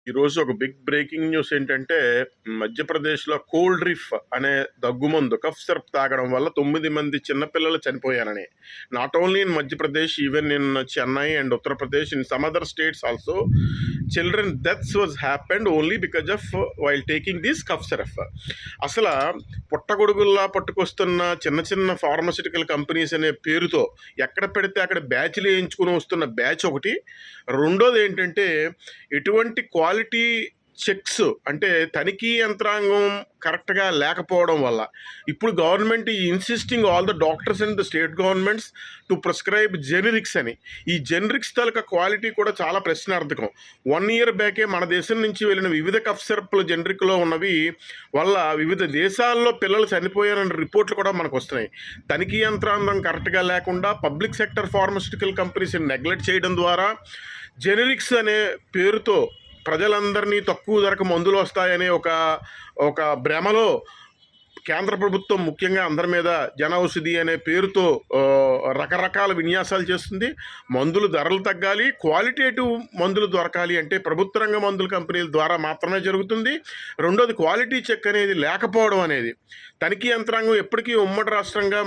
ఈరోజు ఒక big breaking news ఏంటంటే, మధ్యప్రదేశ్‌లో కోల్డ్ రిఫ్ అనే దగ్గుమందు కఫ్ సిరప్ తాగడం వల్ల 9 మంది చిన్నపిల్లలు చనిపోయారని. Not only in Madhya Pradesh, even in Chennai and Uttar Pradesh, in some other states also children deaths was happened only because of while taking this cough syrup. అసల పుట్టగొడుగుల్లా పట్టుకొస్తున్న చిన్న చిన్న ఫార్మాస్యూటికల్ కంపెనీస్ అనే పేరుతో ఎక్కడ పెడితే అక్కడ బ్యాచ్‌లు ఏయించుకొని వస్తున్న బ్యాచ్ ఒకటి. రెండోది ఏంటంటే, ఎటువంటి క్వాలిటీ చెక్స్ అంటే తనిఖీ యంత్రాంగం కరెక్ట్‌గా లేకపోవడం వల్ల ఇప్పుడు government insisting all the doctors and the state governments to prescribe generics అని. ఈ జెనరిక్స్ తాలూకా క్వాలిటీ కూడా చాలా ప్రశ్నార్థకం. 1 ఇయర్ బ్యాకే మన దేశం నుంచి వెళ్ళిన వివిధ కఫ్ సిరప్లు జెనరిక్‌లో ఉన్నవి వల్ల వివిధ దేశాల్లో పిల్లలు చనిపోయారన్న రిపోర్ట్లు కూడా మనకు వస్తున్నాయి. తనిఖీ యంత్రాంగం కరెక్ట్‌గా లేకుండా పబ్లిక్ సెక్టర్ ఫార్మాస్యూటికల్ కంపెనీస్‌ని నెగ్లెక్ట్ చేయడం ద్వారా జెనరిక్స్ అనే పేరుతో ప్రజలందరినీ తక్కువ ధరకు మందులు వస్తాయనే ఒక భ్రమలో కేంద్ర ప్రభుత్వం ముఖ్యంగా అందరి మీద జన ఔషధి అనే పేరుతో రకరకాల విన్యాసాలు చేస్తుంది. మందులు ధరలు తగ్గాలి, క్వాలిటేటివ్ మందులు దొరకాలి అంటే ప్రభుత్వ రంగ మందుల కంపెనీల ద్వారా మాత్రమే జరుగుతుంది. రెండోది క్వాలిటీ చెక్ అనేది లేకపోవడం అనేది. తనిఖీ యంత్రాంగం ఎప్పటికీ ఉమ్మడి రాష్ట్రంగా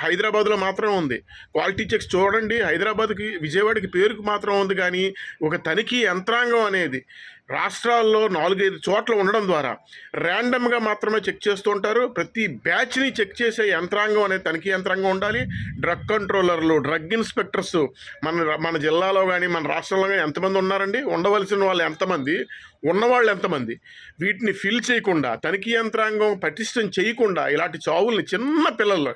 హైదరాబాద్లో మాత్రం ఉంది. క్వాలిటీ చెక్స్ చూడండి, హైదరాబాద్కి విజయవాడకి పేరుకు మాత్రం ఉంది, కానీ ఒక తనిఖీ యంత్రాంగం అనేది రాష్ట్రాల్లో 4-5 చోట్ల ఉండడం ద్వారా ర్యాండమ్గా మాత్రమే చెక్ చేస్తూ ఉంటారు. ప్రతి బ్యాచ్ని చెక్ చేసే యంత్రాంగం అనే తనిఖీ యంత్రాంగం ఉండాలి. డ్రగ్ కంట్రోలర్లు, డ్రగ్ ఇన్స్పెక్టర్స్ మన జిల్లాలో కానీ మన రాష్ట్రంలో కానీ ఎంతమంది ఉన్నారండి? ఉండవలసిన వాళ్ళు ఎంతమంది, ఉన్నవాళ్ళు ఎంతమంది? వీటిని ఫిల్ చేయకుండా, తనిఖీ యంత్రాంగం పటిష్టం చేయకుండా ఇలాంటి చావుల్ని చిన్న పిల్లల్లో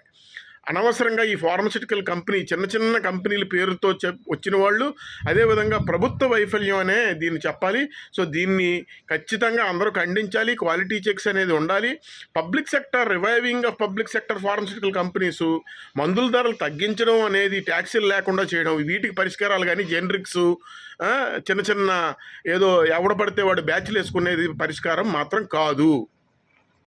అనవసరంగా ఈ ఫార్మస్యూటికల్ కంపెనీ చిన్న చిన్న కంపెనీల పేరుతో వచ్చిన వాళ్ళు, అదేవిధంగా ప్రభుత్వ వైఫల్యం అనే దీన్ని చెప్పాలి. సో దీన్ని ఖచ్చితంగా అందరూ ఖండించాలి. క్వాలిటీ చెక్స్ అనేది ఉండాలి. Public sector reviving of public sector pharmaceutical companies మందుల ధరలు తగ్గించడం అనేది, ట్యాక్సీలు లేకుండా చేయడం, వీటికి పరిష్కారాలు కానీ జెనరిక్స్ చిన్న చిన్న ఏదో ఎవడ పడితే వాడు బ్యాచ్లు వేసుకునేది పరిష్కారం మాత్రం కాదు.